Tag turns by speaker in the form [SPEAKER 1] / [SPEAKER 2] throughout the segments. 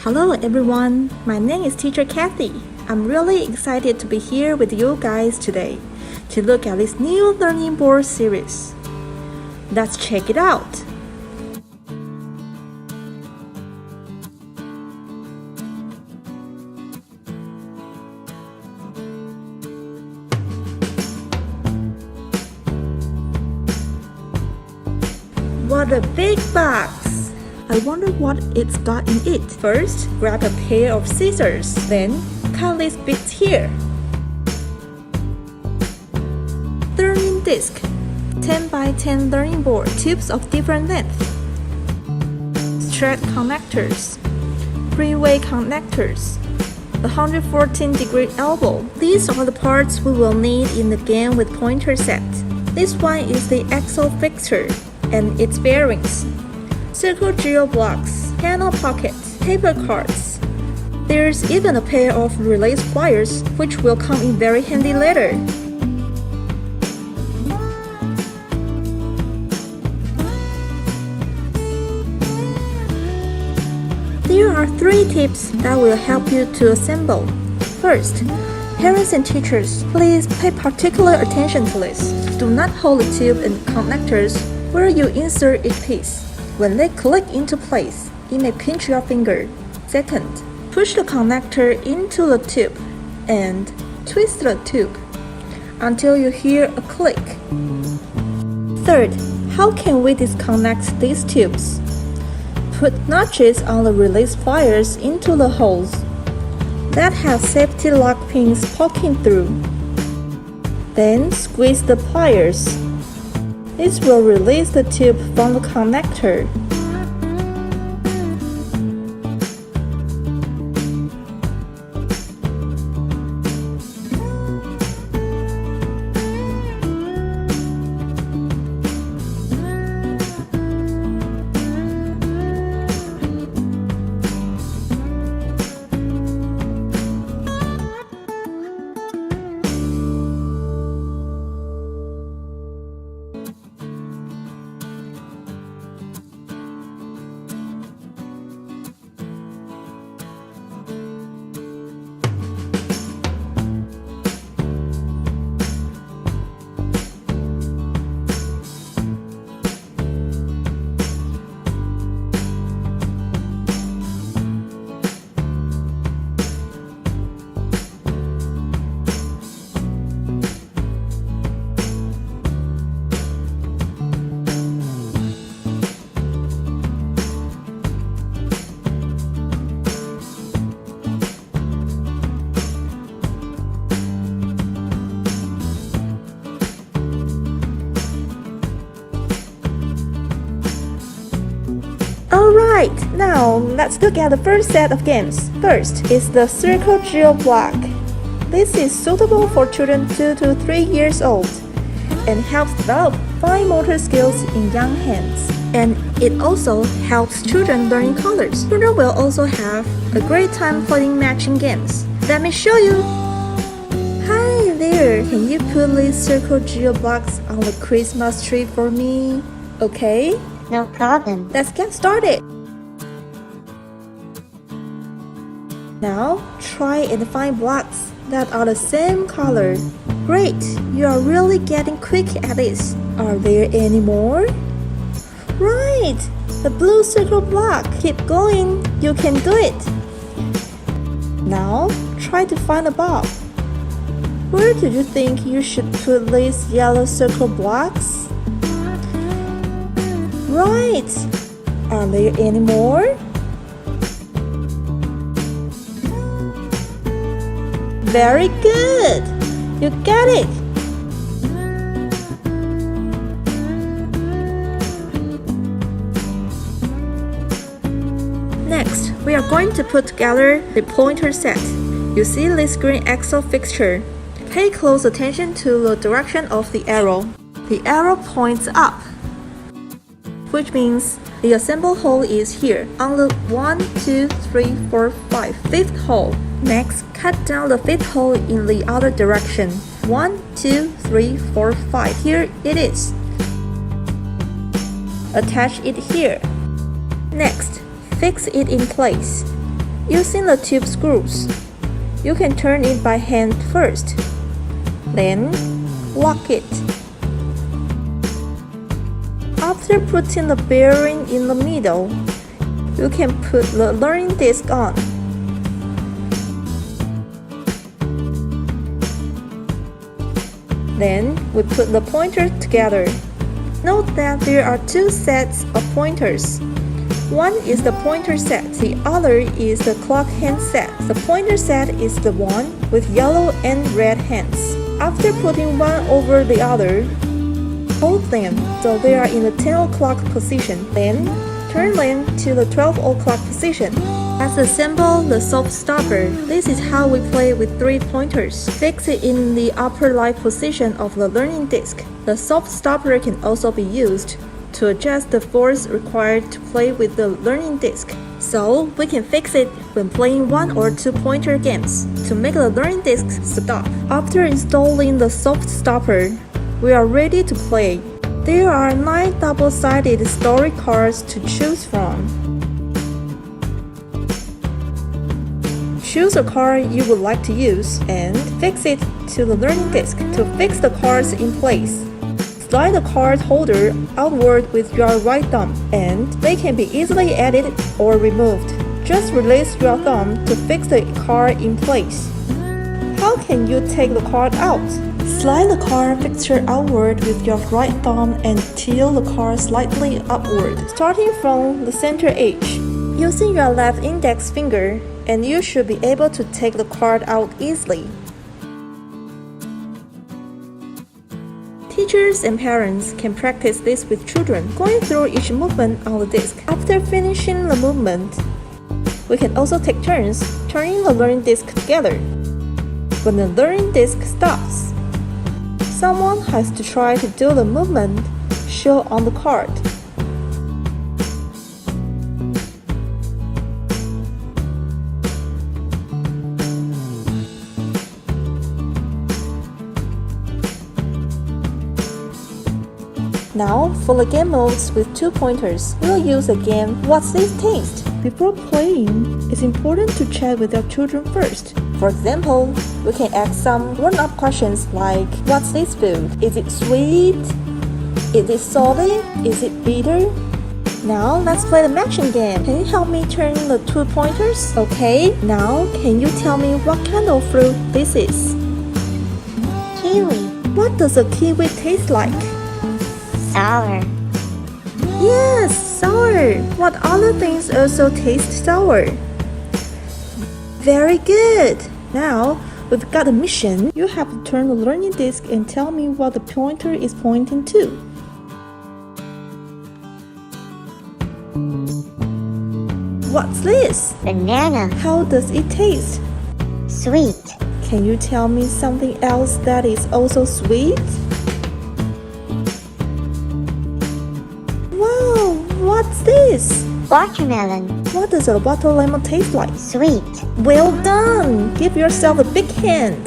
[SPEAKER 1] Hello everyone, my name is Teacher Kathy. I'm really excited to be here with you guys today to look at this new learning board series. Let's check it out. What a big box! I wonder what it's got in it. First, grab a pair of scissors. Then, cut these bits here. 13 disc, 10 by 10 learning board, tubes of different length, straight connectors, three-way connectors, a 114-degree elbow. These are the parts we will need in the game with pointer set. This one is the axle fixture and its bearings, circle geo blocks, panel pockets, paper cards. There's even a pair of release pliers, which will come in very handy later. There are 3 tips that will help you to assemble. First, parents and teachers, please pay particular attention to this. Do not hold the tube and connectors where you insert each piece. When they click into place, it may pinch your finger. Second, push the connector into the tube and twist the tube until you hear a click. Third, how can we disconnect these tubes? Put notches on the release pliers into the holes that have safety lock pins poking through. Then squeeze the pliers. This will release the tube from the connector. Alright, now let's look at the first set of games. First is the circle geo block. This is suitable for children 2 to 3 years old and helps develop fine motor skills in young hands. And it also helps children learn colors. Children will also have a great time playing matching games. Let me show you. Hi there, can you put these circle geo blocks on the Christmas tree for me? Okay?
[SPEAKER 2] No problem.
[SPEAKER 1] Let's get started. Now, try and find blocks that are the same color. Great, you are really getting quick at this. Are there any more? Right, the blue circle block. Keep going, you can do it. Now, try to find a ball. Where do you think you should put these yellow circle blocks? Right! Are there any more? Very good! You got it! Next, we are going to put together the pointer set. You see this green axle fixture. Pay close attention to the direction of the arrow. The arrow points up, which means the assemble hole is here on the 1, 2, 3, 4, 5, 5th hole. Next, cut down the 5th hole in the other direction. 1, 2, 3, 4, 5. Here it is. Attach it here. Next, fix it in place. Using the tube screws, you can turn it by hand first, then lock it. After putting the bearing in the middle, you can put the learning disc on. Then we put the pointer together. Note that there are two sets of pointers. One is the pointer set, the other is the clock hand set. The pointer set is the one with yellow and red hands. After putting one over the other, hold them so they are in the 10 o'clock position. Then turn them to the 12 o'clock position. Let's assemble the soft stopper. This is how we play with 3 pointers. Fix it in the upper right position of the learning disc. The soft stopper can also be used to adjust the force required to play with the learning disc. So we can fix it when playing 1 or 2 pointer games to make the learning disc stop. After installing the soft stopper, we are ready to play. There are 9 double-sided story cards to choose from. Choose a card you would like to use and fix it to the learning disc. To fix the cards in place, slide the card holder outward with your right thumb, and they can be easily added or removed. Just release your thumb to fix the card in place. How can you take the card out? Slide the card fixture outward with your right thumb and tilt the card slightly upward, starting from the center edge. Using your left index finger, and you should be able to take the card out easily. Teachers and parents can practice this with children, going through each movement on the disc. After finishing the movement, we can also take turns turning the learning disc together. When the learning disc stops, someone has to try to do the movement shown on the card. Now, for the game modes with 2 pointers, we'll use the game What's This Taste? Before playing, it's important to chat with your children first. For example, we can ask some grown-up questions like, what's this food? Is it sweet? Is it salty? Is it bitter? Now, let's play the matching game. Can you help me turn the 2 pointers? Okay, now can you tell me what kind of fruit this is?
[SPEAKER 2] Kiwi.
[SPEAKER 1] What does a kiwi taste like?
[SPEAKER 2] Sour.
[SPEAKER 1] Yes, sour. What other things also taste sour? Very good. Now, we've got a mission. You have to turn the learning disc and tell me what the pointer is pointing to. What's this?
[SPEAKER 2] Banana.
[SPEAKER 1] How does it taste?
[SPEAKER 2] Sweet.
[SPEAKER 1] Can you tell me something else that is also sweet? Wow, what's this?
[SPEAKER 2] Watermelon.
[SPEAKER 1] What does a water lemon taste like?
[SPEAKER 2] Sweet.
[SPEAKER 1] Well done! Give yourself a big hand.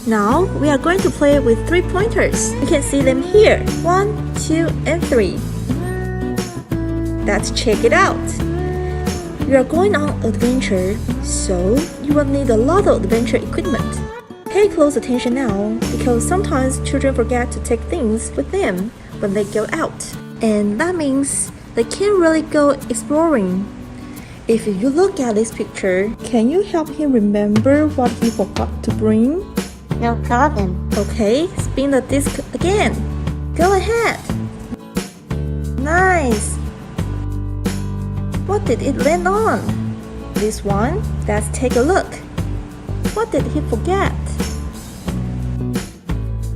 [SPEAKER 1] Now, we are going to play with 3 pointers. You can see them here. 1, 2, and 3. Let's check it out. You are going on adventure, so you will need a lot of adventure equipment. Pay close attention now, because sometimes children forget to take things with them when they go out. And that means they can't really go exploring. If you look at this picture, can you help him remember what he forgot to bring?
[SPEAKER 2] No problem.
[SPEAKER 1] Okay, spin the disc again. Go ahead. Nice. What did it land on? This one? Let's take a look. What did he forget?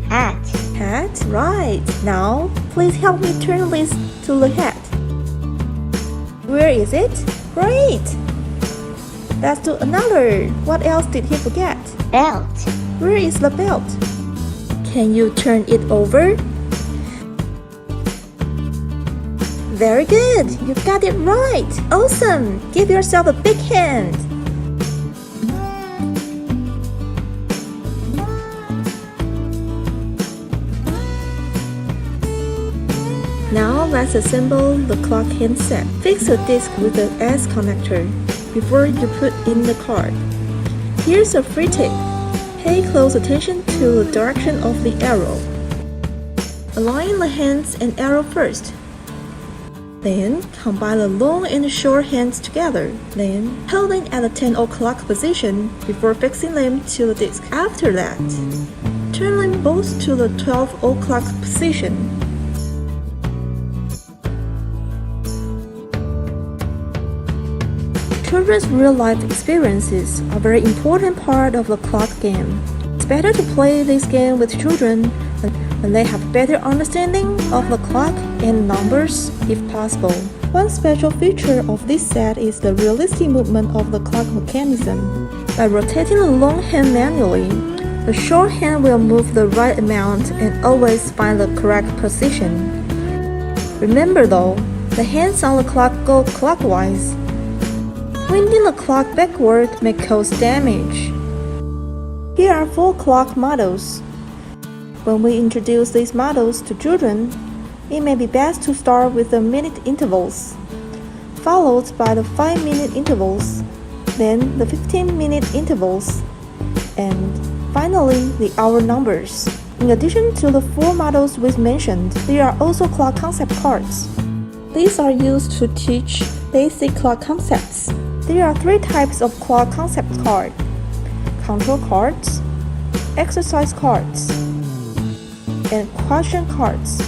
[SPEAKER 2] Hat.
[SPEAKER 1] Hat? Right. Now, please help me turn this to the hat. Where is it? Great. Let's do another. What else did he forget?
[SPEAKER 2] Belt.
[SPEAKER 1] Where is the belt? Can you turn it over? Very good. You got it right. Awesome. Give yourself a big hand. Now let's assemble the clock handset. Fix the disc with the S connector before you put in the card. Here's a free tip. Pay close attention to the direction of the arrow. Align the hands and arrow first. Then combine the long and short hands together. Then hold them at the 10 o'clock position before fixing them to the disc. After that, turn them both to the 12 o'clock position. Children's real-life experiences are a very important part of the clock game. It's better to play this game with children when they have better understanding of the clock and numbers if possible. One special feature of this set is the realistic movement of the clock mechanism. By rotating the long hand manually, the short hand will move the right amount and always find the correct position. Remember though, the hands on the clock go clockwise. Winding the clock backward may cause damage. Here are 4 clock models. When we introduce these models to children, it may be best to start with the minute intervals, followed by the 5-minute intervals, then the 15-minute intervals, and finally the hour numbers. In addition to the 4 models we mentioned, there are also clock concept cards. These are used to teach basic clock concepts. There are 3 types of clock concept card: control cards, exercise cards, and question cards.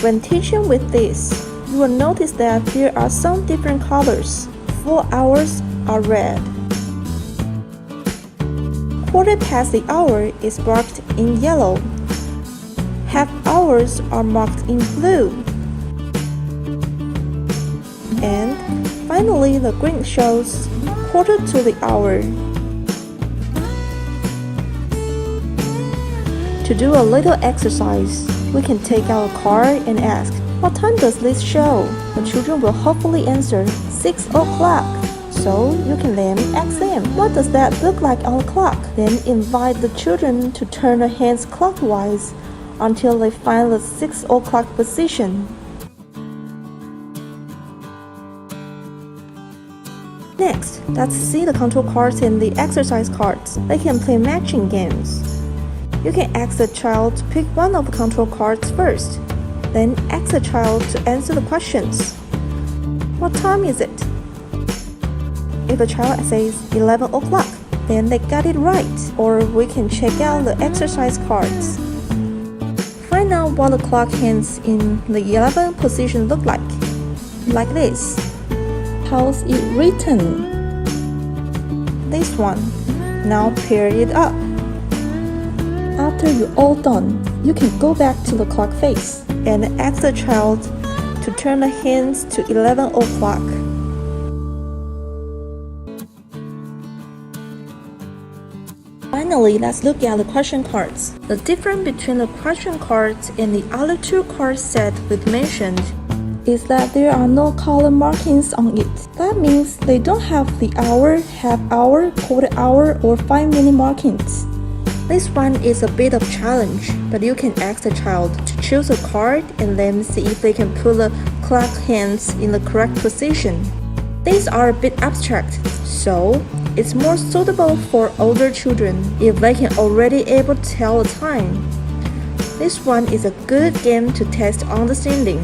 [SPEAKER 1] When teaching with this, you will notice that there are some different colors. 4 hours are red. Quarter past the hour is marked in yellow. Half hours are marked in blue. And finally, the green shows quarter to the hour. To do a little exercise, we can take out a card and ask, what time does this show? The children will hopefully answer 6 o'clock. So you can then ask them, what does that look like on the clock? Then invite the children to turn their hands clockwise until they find the 6 o'clock position. Next, let's see the control cards and the exercise cards. They can play matching games. You can ask the child to pick one of the control cards first. Then ask the child to answer the questions. What time is it? If the child says 11 o'clock, then they got it right. Or we can check out the exercise cards. Find out what the clock hands in the 11 position look like. Like this. How's it written? This one. Now pair it up. After you're all done, you can go back to the clock face and ask the child to turn the hands to 11 o'clock. Finally, let's look at the question cards. The difference between the question cards and the other 2 card sets we've mentioned is that there are no color markings on it. That means they don't have the hour, half hour, quarter hour, or 5-minute markings. This one is a bit of challenge, but you can ask the child to choose a card and then see if they can put the clock hands in the correct position. These are a bit abstract, so it's more suitable for older children if they can already able to tell the time. This one is a good game to test understanding.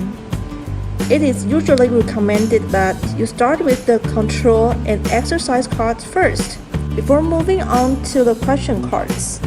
[SPEAKER 1] It is usually recommended that you start with the control and exercise cards first, before moving on to the question cards.